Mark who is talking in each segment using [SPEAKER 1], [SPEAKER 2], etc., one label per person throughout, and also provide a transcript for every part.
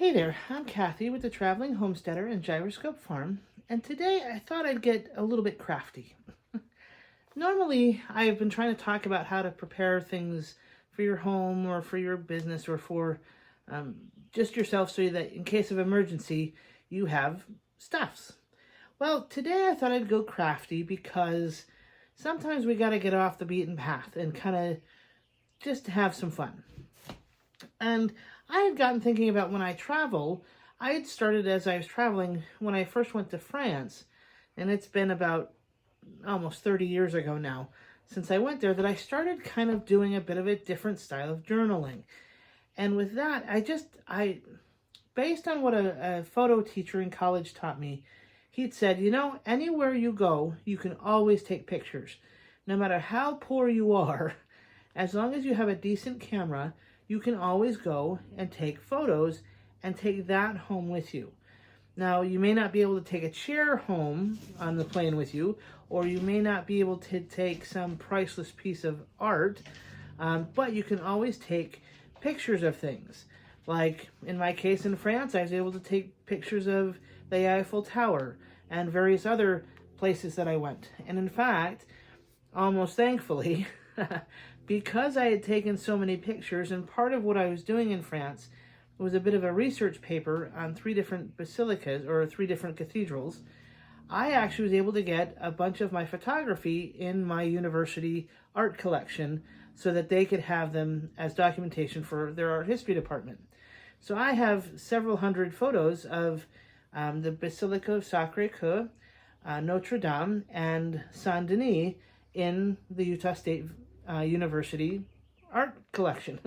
[SPEAKER 1] Hey there, I'm Kathy with the Traveling Homesteader and Gyroscope Farm, and today I thought I'd get a little bit crafty. Normally, I've been trying to talk about how to prepare things for your home or for your business or for um, just yourself so that in case of emergency, you have stuffs. Well, today I thought I'd go crafty because sometimes we got to get off the beaten path and kind of just have some fun. And I had gotten thinking about when I travel, I had started as I was traveling when I first went to France, and it's been about almost 30 years ago now since I went there that I started kind of doing a bit of a different style of journaling. And with that, based on what a photo teacher in college taught me, he'd said, anywhere you go, you can always take pictures. No matter how poor you are, as long as you have a decent camera, you can always go and take photos and take that home with you. Now, you may not be able to take a chair home on the plane with you, or you may not be able to take some priceless piece of art, but you can always take pictures of things. Like, in my case in France, I was able to take pictures of the Eiffel Tower and various other places that I went. And in fact, almost thankfully, because I had taken so many pictures, and part of what I was doing in France was a bit of a research paper on 3 different basilicas or 3 different cathedrals, I actually was able to get a bunch of my photography in my university art collection so that they could have them as documentation for their art history department. So I have several hundred photos of the Basilica of Sacré-Cœur, Notre Dame, and Saint Denis in the Utah State University art collection.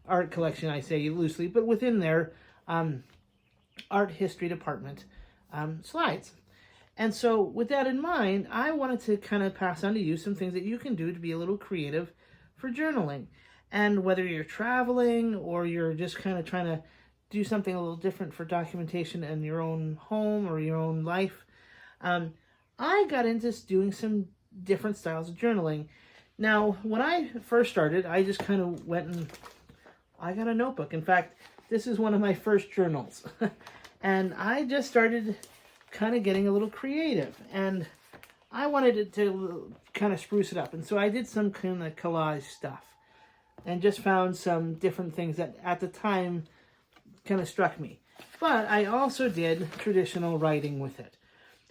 [SPEAKER 1] Art collection, I say loosely, but within their art history department slides. And so with that in mind, I wanted to kind of pass on to you some things that you can do to be a little creative for journaling. And whether you're traveling or you're just kind of trying to do something a little different for documentation in your own home or your own life, I got into doing some different styles of journaling. Now, when I first started, I just kind of went and I got a notebook. In fact, this is one of my first journals. And I just started kind of getting a little creative. And I wanted it to kind of spruce it up. And so I did some kind of collage stuff. And just found some different things that at the time kind of struck me. But I also did traditional writing with it.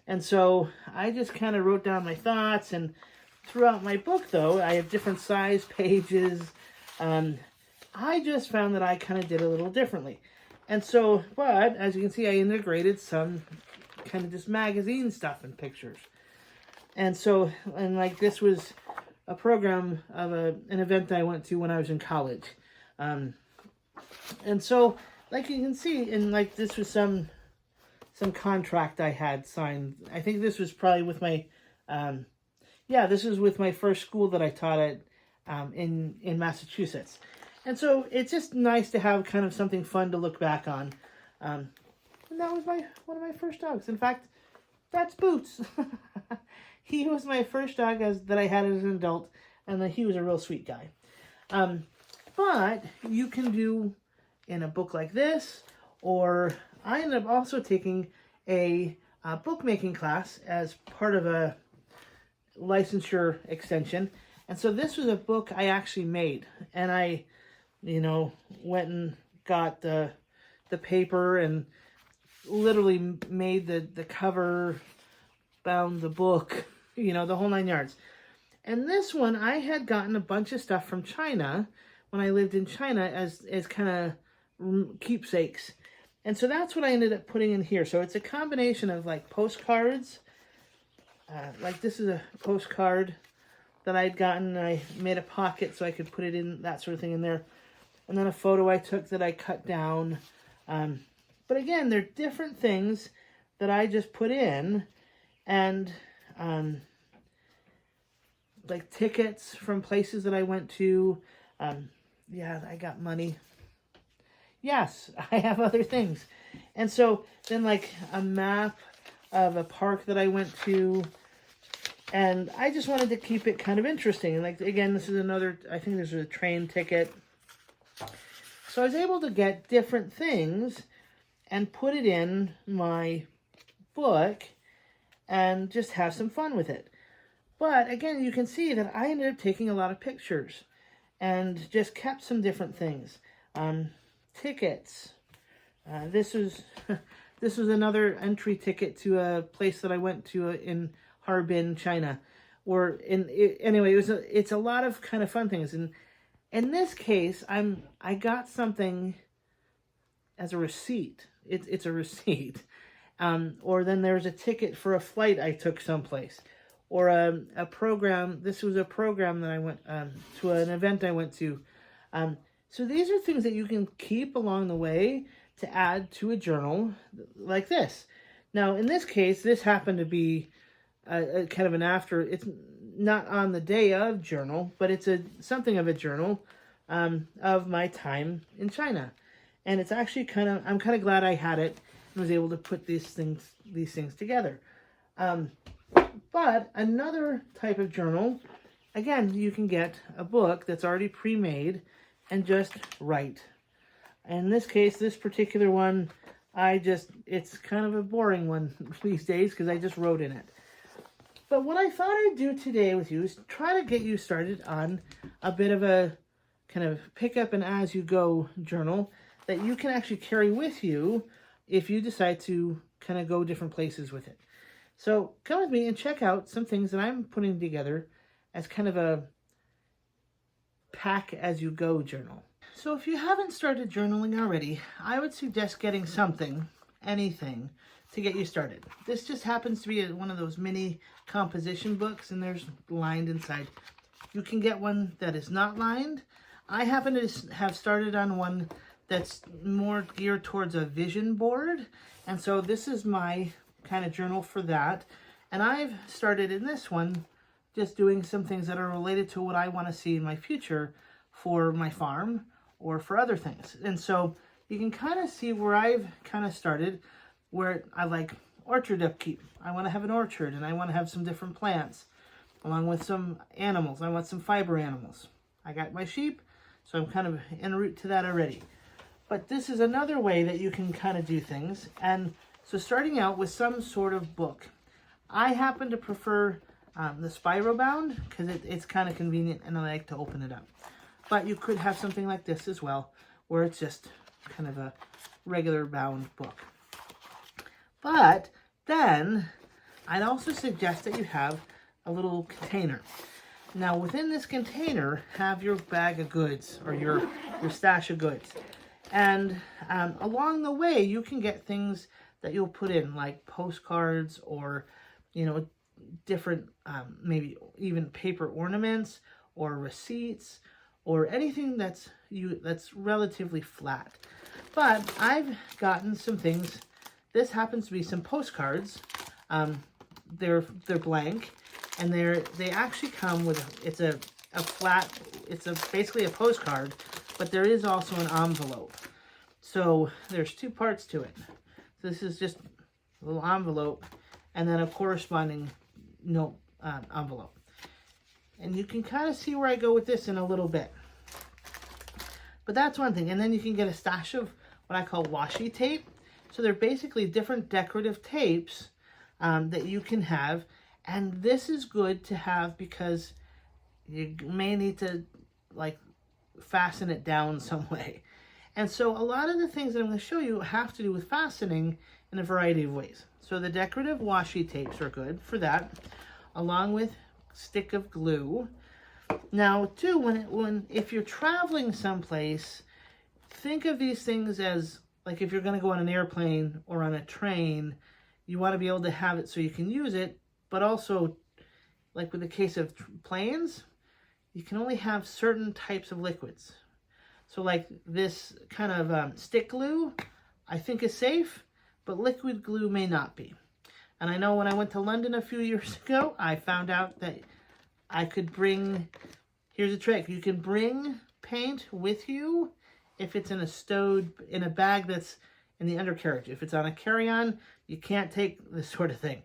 [SPEAKER 1] And so I just kind of wrote down my thoughts, and throughout my book, though, I have different size pages. I just found that I kind of did a little differently. And so, but as you can see, I integrated some kind of just magazine stuff and pictures. And so, and like this was a program of an event I went to when I was in college. And so, like you can see, and like this was some contract I had signed. I think this was probably with my, this is with my first school that I taught at in Massachusetts. And so it's just nice to have kind of something fun to look back on. And that was one of my first dogs. In fact, that's Boots. He was my first dog that I had as an adult, and he was a real sweet guy. But you can do in a book like this, or I ended up also taking a bookmaking class as part of a licensure extension. And so this was a book I actually made, and I went and got the paper and literally made the cover, bound the book, the whole 9 yards. And this one, I had gotten a bunch of stuff from China when I lived in China as kind of keepsakes. And so that's what I ended up putting in here. So it's a combination of like postcards. Like this is a postcard that I'd gotten. I made a pocket so I could put it in, that sort of thing in there. And then a photo I took that I cut down. But again, they're different things that I just put in. And like tickets from places that I went to. I got money. Yes, I have other things. And so then like a map of a park that I went to. And I just wanted to keep it kind of interesting. And like, again, this is another, I think this is a train ticket. So I was able to get different things and put it in my book and just have some fun with it. But again, you can see that I ended up taking a lot of pictures and just kept some different things. Tickets. This was this was another entry ticket to a place that I went to in Harbin, China. Anyway, it's a lot of kind of fun things. And in this case, I got something as a receipt. It's a receipt. Or then there's a ticket for a flight I took someplace. Or a program. This was a program that I went to, an event I went to. So these are things that you can keep along the way to add to a journal like this. Now, in this case, this happened to be a kind of an after. It's not on the day of journal, but it's something of a journal of my time in China. And it's actually I'm kind of glad I had it and was able to put these things together. But another type of journal, again, you can get a book that's already pre-made and just write. In this case, this particular one, it's kind of a boring one these days because I just wrote in it. But what I thought I'd do today with you is try to get you started on a bit of a kind of pick up and as you go journal that you can actually carry with you if you decide to kind of go different places with it. So come with me and check out some things that I'm putting together as kind of a pack as you go journal. So if you haven't started journaling already, I would suggest getting anything to get you started. This just happens to be one of those mini composition books and there's lined inside. You can get one that is not lined. I happen to have started on one that's more geared towards a vision board. And so this is my kind of journal for that. And I've started in this one just doing some things that are related to what I want to see in my future for my farm or for other things. And so you can kind of see where I've kind of started, where I like orchard upkeep. I want to have an orchard and I want to have some different plants along with some animals. I want some fiber animals. I got my sheep, so I'm kind of en route to that already. But this is another way that you can kind of do things. And so starting out with some sort of book. I happen to prefer the spiral bound because it's kind of convenient and I like to open it up. But you could have something like this as well, where it's just kind of a regular bound book. But then I'd also suggest that you have a little container. Now within this container, have your bag of goods or your stash of goods. And along the way, you can get things that you'll put in like postcards or, different, maybe even paper ornaments or receipts or anything that's relatively flat. But I've gotten some things. This happens to be some postcards. They're blank, and they actually come with it's basically a postcard, but there is also an envelope. So there's two parts to it. So this is just a little envelope, and then a corresponding note envelope. And you can kind of see where I go with this in a little bit. But that's one thing. And then you can get a stash of what I call washi tape. So they're basically different decorative tapes that you can have. And this is good to have because you may need to fasten it down some way. And so a lot of the things that I'm going to show you have to do with fastening in a variety of ways. So the decorative washi tapes are good for that, along with stick of glue. Now, too, if you're traveling someplace, think of these things as, like if you're going to go on an airplane or on a train, you want to be able to have it so you can use it, but also, like with the case of planes, you can only have certain types of liquids. So like this kind of stick glue, I think is safe, but liquid glue may not be. And I know when I went to London a few years ago, I found out that I could bring, here's a trick, you can bring paint with you if it's in a bag that's in the undercarriage. If it's on a carry-on, you can't take this sort of thing.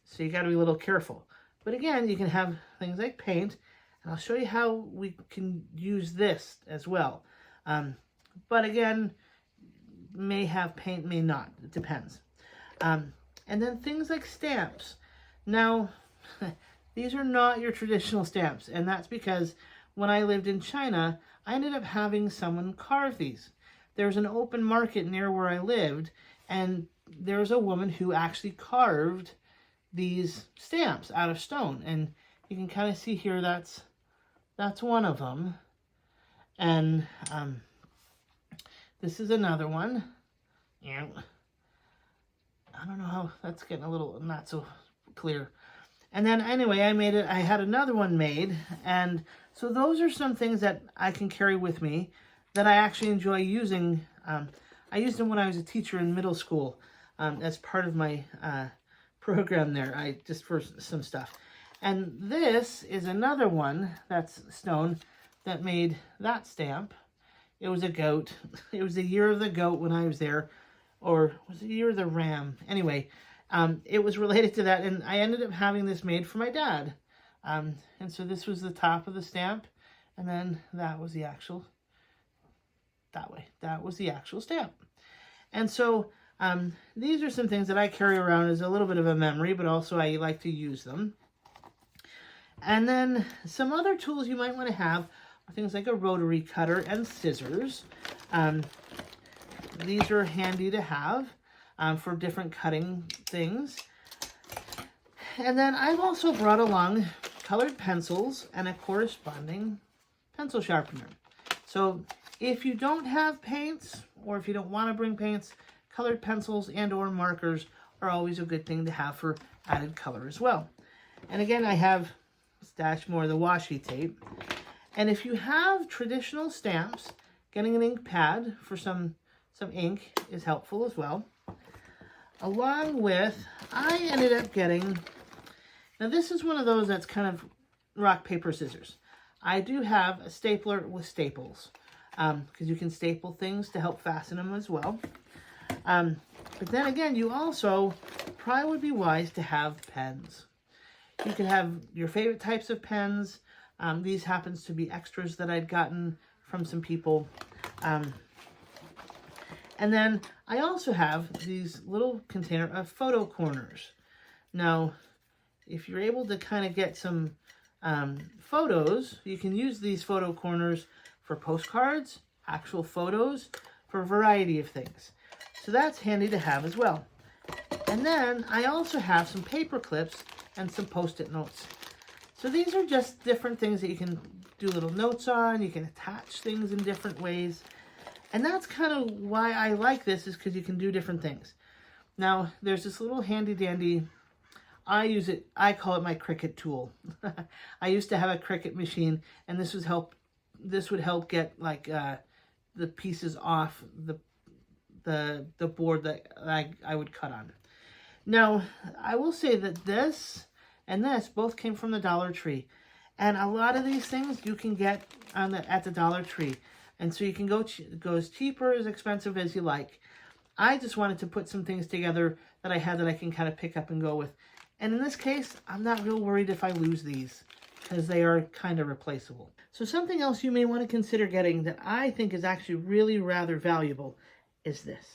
[SPEAKER 1] So you got to be a little careful. But again, you can have things like paint, and I'll show you how we can use this as well. But again, may have paint, may not. It depends. And then things like stamps. Now, these are not your traditional stamps, and that's because when I lived in China, I ended up having someone carve these. There's an open market near where I lived, and there's a woman who actually carved these stamps out of stone, and you can kind of see here that's one of them. And this is another one. Yeah, I don't know how that's getting a little not so clear. And then anyway, I had another one made, and so those are some things that I can carry with me that I actually enjoy using. I used them when I was a teacher in middle school as part of my program there, just for some stuff. And this is another one that's stone that made that stamp. It was a goat. It was the year of the goat when I was there, or was it the year of the ram? Anyway, it was related to that, and I ended up having this made for my dad. And so this was the top of the stamp, and then that was the actual, that was the actual stamp. And so these are some things that I carry around as a little bit of a memory, but also I like to use them. And then some other tools you might want to have are things like a rotary cutter and scissors. These are handy to have for different cutting things. And then I've also brought along colored pencils and a corresponding pencil sharpener. So if you don't have paints, or if you don't want to bring paints, colored pencils and or markers are always a good thing to have for added color as well. And again, I have stashed more of the washi tape. And if you have traditional stamps, getting an ink pad for some ink is helpful as well. Along with, I ended up getting, now this is one of those that's kind of rock, paper, scissors. I do have a stapler with staples, because you can staple things to help fasten them as well. But then again, you also probably would be wise to have pens. You could have your favorite types of pens. These happens to be extras that I'd gotten from some people. And then I also have these little container of photo corners. Now, if you're able to kind of get some photos, you can use these photo corners for postcards, actual photos, for a variety of things. So that's handy to have as well. And then I also have some paper clips and some Post-it notes. So these are just different things that you can do little notes on. You can attach things in different ways. And that's kind of why I like this, is because you can do different things. Now, there's this little handy dandy, I call it my Cricut tool. I used to have a Cricut machine, and this would help get like the pieces off the board that I would cut on. Now, I will say that this and this both came from the Dollar Tree. And a lot of these things you can get at the Dollar Tree. And so you can go as cheap or as expensive as you like. I just wanted to put some things together that I had that I can kind of pick up and go with. And in this case, I'm not real worried if I lose these, because they are kind of replaceable. So something else you may want to consider getting that I think is actually really rather valuable is this.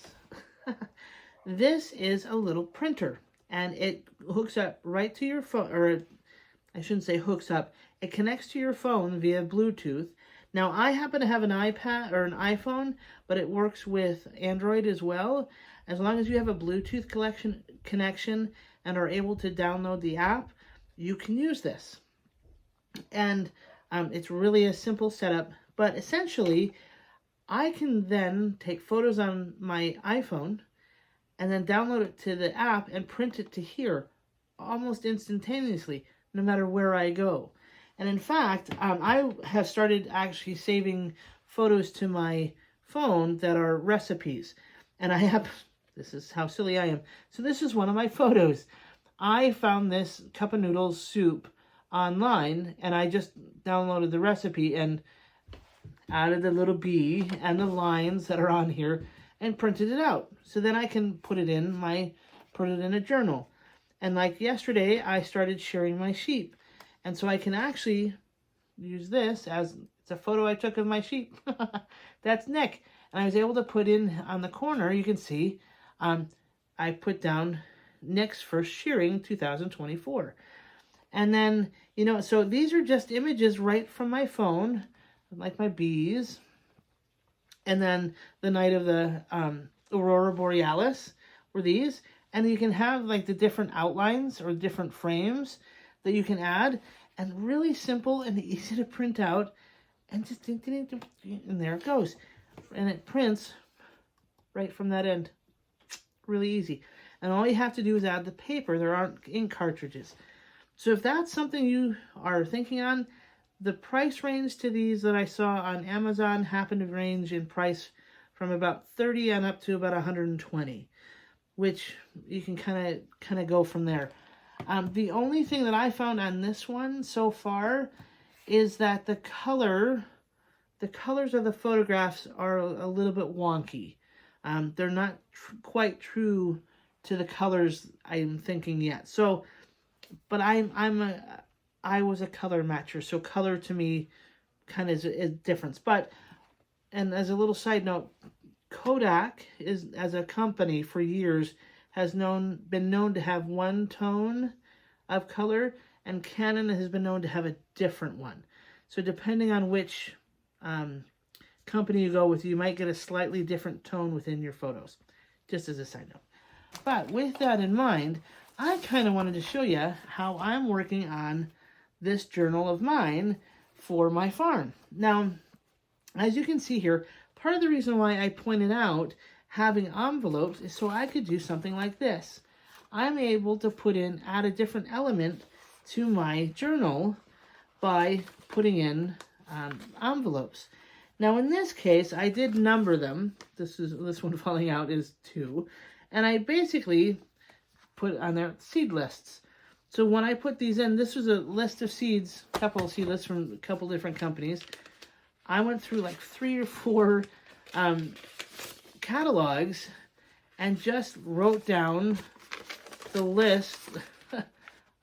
[SPEAKER 1] This is a little printer, and it hooks up right to your phone, or I shouldn't say hooks up, it connects to your phone via Bluetooth. Now, I happen to have an iPad or an iPhone, but it works with Android as well. As long as you have a Bluetooth connection and are able to download the app, you can use this. And it's really a simple setup, but essentially, I can then take photos on my iPhone and then download it to the app and print it to here almost instantaneously, no matter where I go. And in fact, I have started actually saving photos to my phone that are recipes. And I have, this is how silly I am. So this is one of my photos. I found this cup of noodles soup online, and I just downloaded the recipe and added the little bee and the lines that are on here and printed it out. So then I can put it in a journal. And like yesterday, I started shearing my sheep. And so I can actually use this as, it's a photo I took of my sheep. That's Nick. And I was able to put in on the corner, you can see, I put down Nick's first shearing 2024. And then, you know, so these are just images right from my phone, like my bees. And then the night of the Aurora Borealis were these. And you can have like the different outlines or different frames that you can add. And really simple and easy to print out. And just, and there it goes. And it prints right from that end. Really easy. And all you have to do is add the paper. There aren't ink cartridges. So if that's something you are thinking on, the price range to these that I saw on Amazon happen to range in price from about 30 and up to about 120, which you can kind of go from there. The only thing that I found on this one so far is that the colors of the photographs are a little bit wonky. They're not quite true to the colors I'm thinking yet. So, but I was a color matcher, so color to me kind of is a difference. But, and as a little side note, Kodak is, as a company for years, has been known to have one tone of color, and Canon has been known to have a different one. So depending on which company you go with, you might get a slightly different tone within your photos, just as a side note. But with that in mind, I kind of wanted to show you how I'm working on this journal of mine for my farm. Now, as you can see here, part of the reason why I pointed out having envelopes is so I could do something like this. I'm able to add a different element to my journal by putting in envelopes. Now in this case, I did number them. This one falling out is 2. And I basically put on there seed lists. So when I put these in, this was a list of seeds, a couple of seed lists from a couple different companies. I went through like 3 or 4 catalogs and just wrote down the list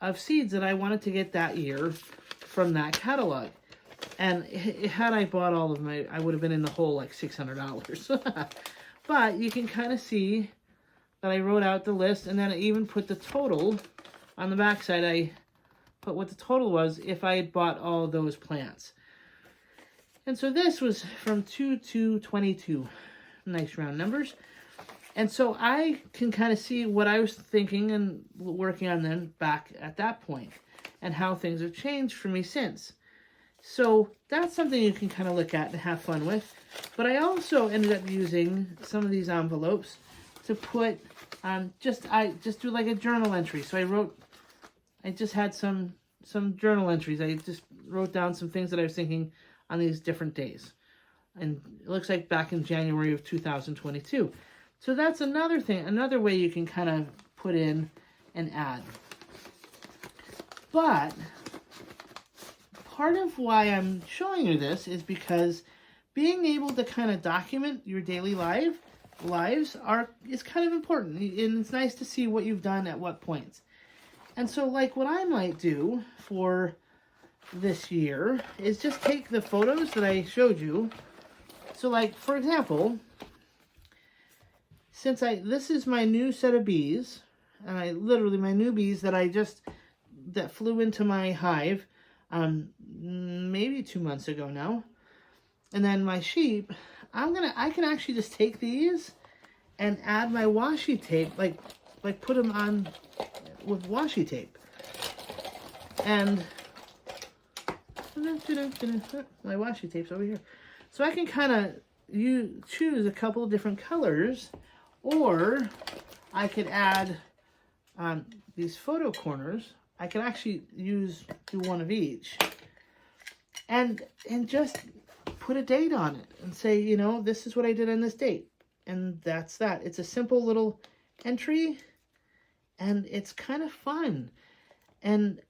[SPEAKER 1] of seeds that I wanted to get that year from that catalog. And had I bought all of them, I would have been in the hole like $600. But you can kind of see that I wrote out the list, and then I even put the total on the back side. I put what the total was if I had bought all of those plants. And so this was from 2 to 22. Nice round numbers. And so I can kind of see what I was thinking and working on then back at that point, and how things have changed for me since. So that's something you can kind of look at and have fun with. But I also ended up using some of these envelopes to put I just do like a journal entry. So I just had some journal entries. I just wrote down some things that I was thinking on these different days. And it looks like back in January of 2022. So that's another thing, another way you can kind of put in and add. But part of why I'm showing you this is because being able to kind of document your daily lives is kind of important. And it's nice to see what you've done at what points. And so like what I might do for this year is just take the photos that I showed you. So like, for example, since this is my new set of bees, and my new bees that flew into my hive maybe 2 months ago now. And then my sheep, I can actually just take these and add my washi tape, like put them on with washi tape. And my washi tape's over here. So I can kind of choose a couple of different colors, or I could add these photo corners. I can actually do one of each, and just put a date on it and say, you know, this is what I did on this date, and that's that. It's a simple little entry, and it's kind of fun, and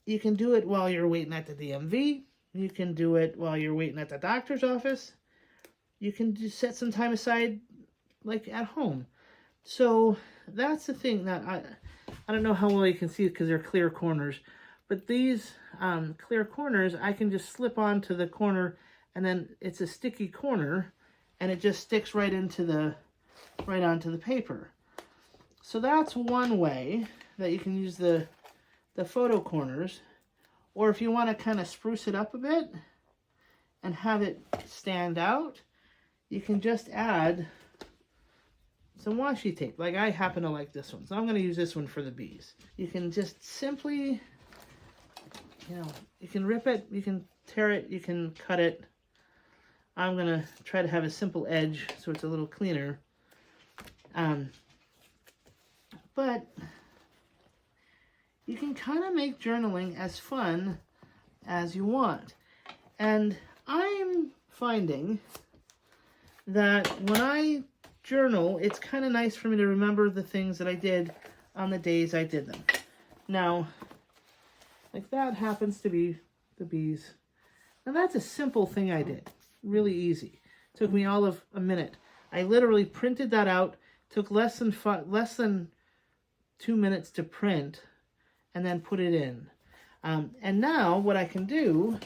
[SPEAKER 1] you can do it while you're waiting at the DMV. You can do it while you're waiting at the doctor's office. You can just set some time aside, like at home. So that's the thing that I don't know how well you can see it because they're clear corners, but these clear corners I can just slip onto the corner, and then it's a sticky corner, and it just sticks right onto the paper. So that's one way that you can use the photo corners. Or if you want to kind of spruce it up a bit and have it stand out, you can just add some washi tape. Like I happen to like this one, so I'm going to use this one for the bees. You can just simply, you can rip it, you can tear it, you can cut it. I'm going to try to have a simple edge so it's a little cleaner. But you can kind of make journaling as fun as you want. And I'm finding that when I journal, it's kind of nice for me to remember the things that I did on the days I did them. Now, like that happens to be the bees. Now that's a simple thing I did. Really easy. Took me all of a minute. I literally printed that out. Took less than 2 minutes to print, and then put it in. And now what I can do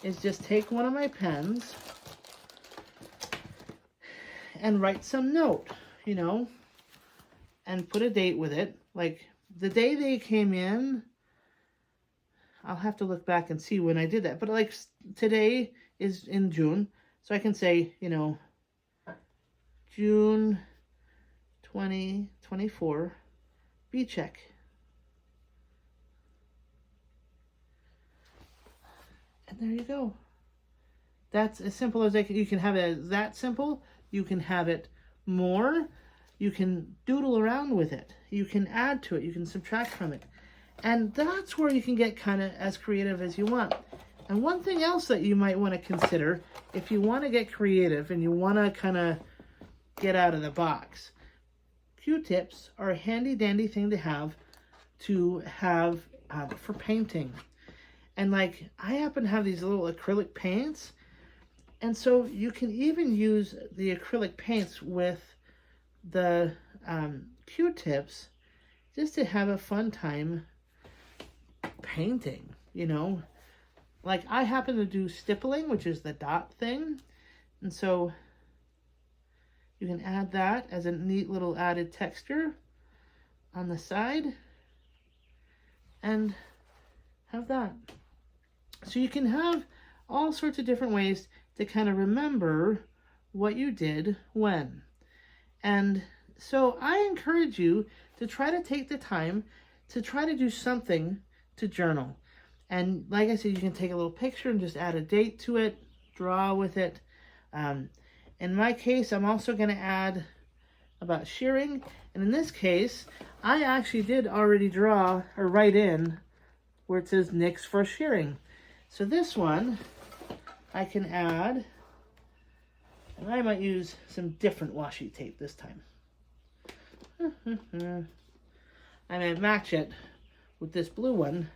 [SPEAKER 1] is just take one of my pens and write some note, and put a date with it. Like the day they came in, I'll have to look back and see when I did that. But like today is in June, so I can say, June 2024, bee check. And there you go. That's as simple as you can have it that simple. You can have it more. You can doodle around with it. You can add to it. You can subtract from it. And that's where you can get kind of as creative as you want. And one thing else that you might want to consider, if you want to get creative and you want to kind of get out of the box, Q-tips are a handy dandy thing to have for painting. And like I happen to have these little acrylic paints, and so you can even use the acrylic paints with the Q-tips just to have a fun time painting, Like I happen to do stippling, which is the dot thing, and so you can add that as a neat little added texture on the side and have that. So you can have all sorts of different ways to kind of remember what you did when. And so I encourage you to try to take the time to try to do something to journal. And like I said, you can take a little picture and just add a date to it, draw with it. In my case, I'm also going to add about shearing. And in this case, I actually did already draw or write in where it says nix for shearing. So this one I can add, and I might use some different washi tape this time. I might match it with this blue one,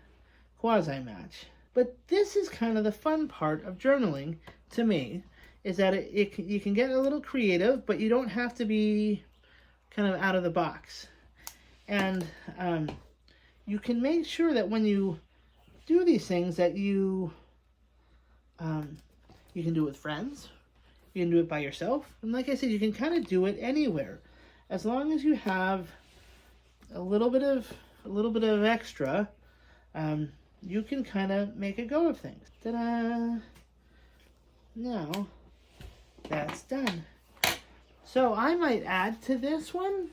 [SPEAKER 1] quasi-match. But this is kind of the fun part of journaling to me, is that you can get a little creative, but you don't have to be kind of out of the box. And you can make sure that when you do these things that you can do it with friends, you can do it by yourself, and like I said, you can kind of do it anywhere, as long as you have a little bit of extra. You can kind of make a go of things. Ta-da! Now that's done. So I might add to this one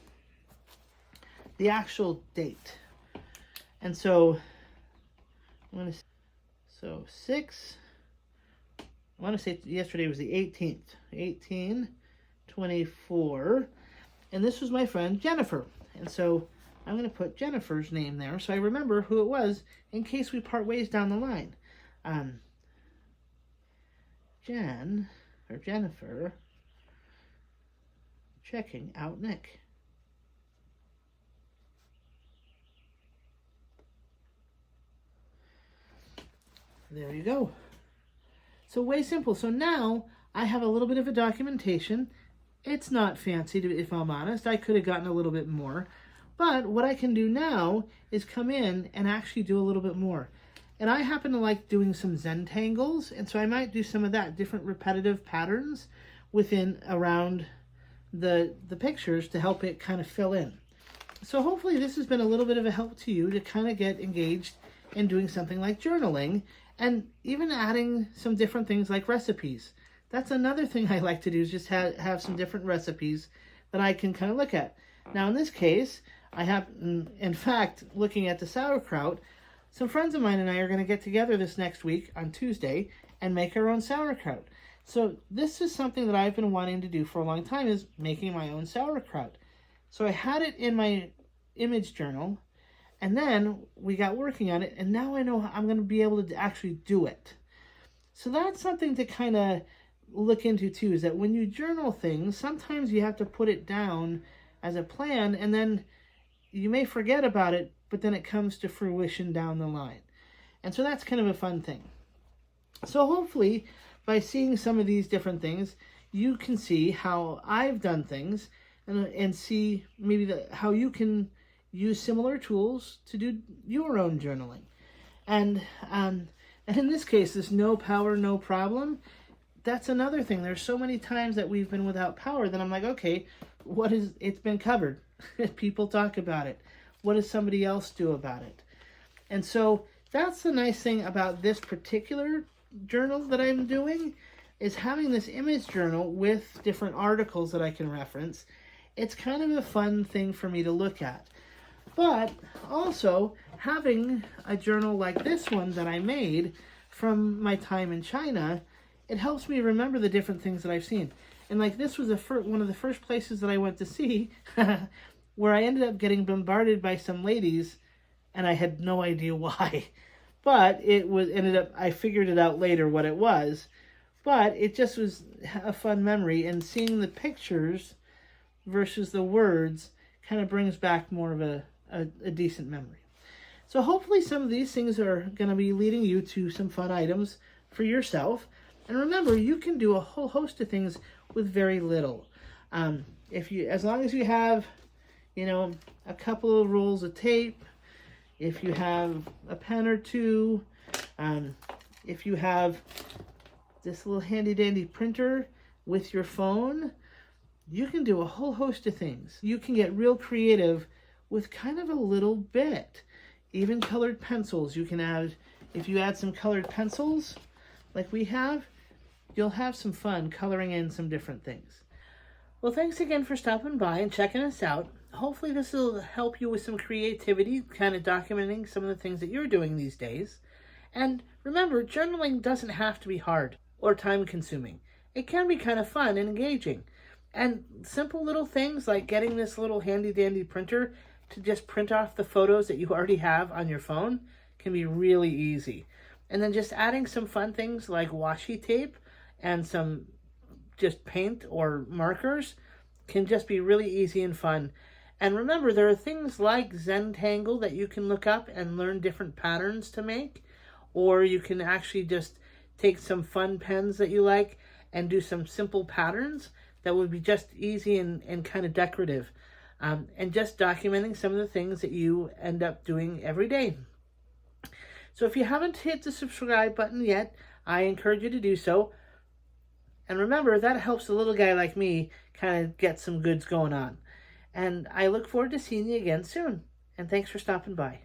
[SPEAKER 1] the actual date, and so I'm going to, so 6, I want to say yesterday was the 18th, 18/24, and this was my friend Jennifer, and so I'm going to put Jennifer's name there so I remember who it was in case we part ways down the line. Jennifer, checking out Nick. There you go. So way simple. So now I have a little bit of a documentation. It's not fancy, if I'm honest. I could have gotten a little bit more. But what I can do now is come in and actually do a little bit more. And I happen to like doing some Zentangles, and so I might do some of that, different repetitive patterns around the pictures to help it kind of fill in. So hopefully this has been a little bit of a help to you to kind of get engaged in doing something like journaling, and even adding some different things like recipes. That's another thing I like to do, is just have some different recipes that I can kind of look at. Now in this case, I have, in fact, looking at the sauerkraut, some friends of mine and I are going to get together this next week on Tuesday and make our own sauerkraut. So this is something that I've been wanting to do for a long time, is making my own sauerkraut. So I had it in my image journal, and then we got working on it, and now I know I'm going to be able to actually do it. So that's something to kind of look into too, is that when you journal things, sometimes you have to put it down as a plan, and then you may forget about it, but then it comes to fruition down the line. And so that's kind of a fun thing. So hopefully by seeing some of these different things, you can see how I've done things, and see maybe how you can use similar tools to do your own journaling. And in this case, this no power, no problem, that's another thing. There's so many times that we've been without power that I'm like, okay, it's been covered. People talk about it. What does somebody else do about it? And so that's the nice thing about this particular journal that I'm doing, is having this image journal with different articles that I can reference. It's kind of a fun thing for me to look at. But also having a journal like this one that I made from my time in China, it helps me remember the different things that I've seen. And like this was one of the first places that I went to see where I ended up getting bombarded by some ladies, and I had no idea why. But I figured it out later what it was. But it just was a fun memory, and seeing the pictures versus the words kind of brings back more of a decent memory. So hopefully some of these things are going to be leading you to some fun items for yourself. And remember, you can do a whole host of things with very little. As long as you have, a couple of rolls of tape, if you have a pen or two, if you have this little handy dandy printer with your phone, you can do a whole host of things. You can get real creative with kind of a little bit. Even colored pencils, you can add, if you add some colored pencils like we have, you'll have some fun coloring in some different things. Well, thanks again for stopping by and checking us out. Hopefully this will help you with some creativity, kind of documenting some of the things that you're doing these days. And remember, journaling doesn't have to be hard or time-consuming. It can be kind of fun and engaging. And simple little things like getting this little handy-dandy printer to just print off the photos that you already have on your phone can be really easy. And then just adding some fun things like washi tape and some just paint or markers can just be really easy and fun. And remember, there are things like Zentangle that you can look up and learn different patterns to make. Or you can actually just take some fun pens that you like and do some simple patterns that would be just easy and kind of decorative. And just documenting some of the things that you end up doing every day. So if you haven't hit the subscribe button yet, I encourage you to do so. And remember, that helps a little guy like me kind of get some goods going on. And I look forward to seeing you again soon. And thanks for stopping by.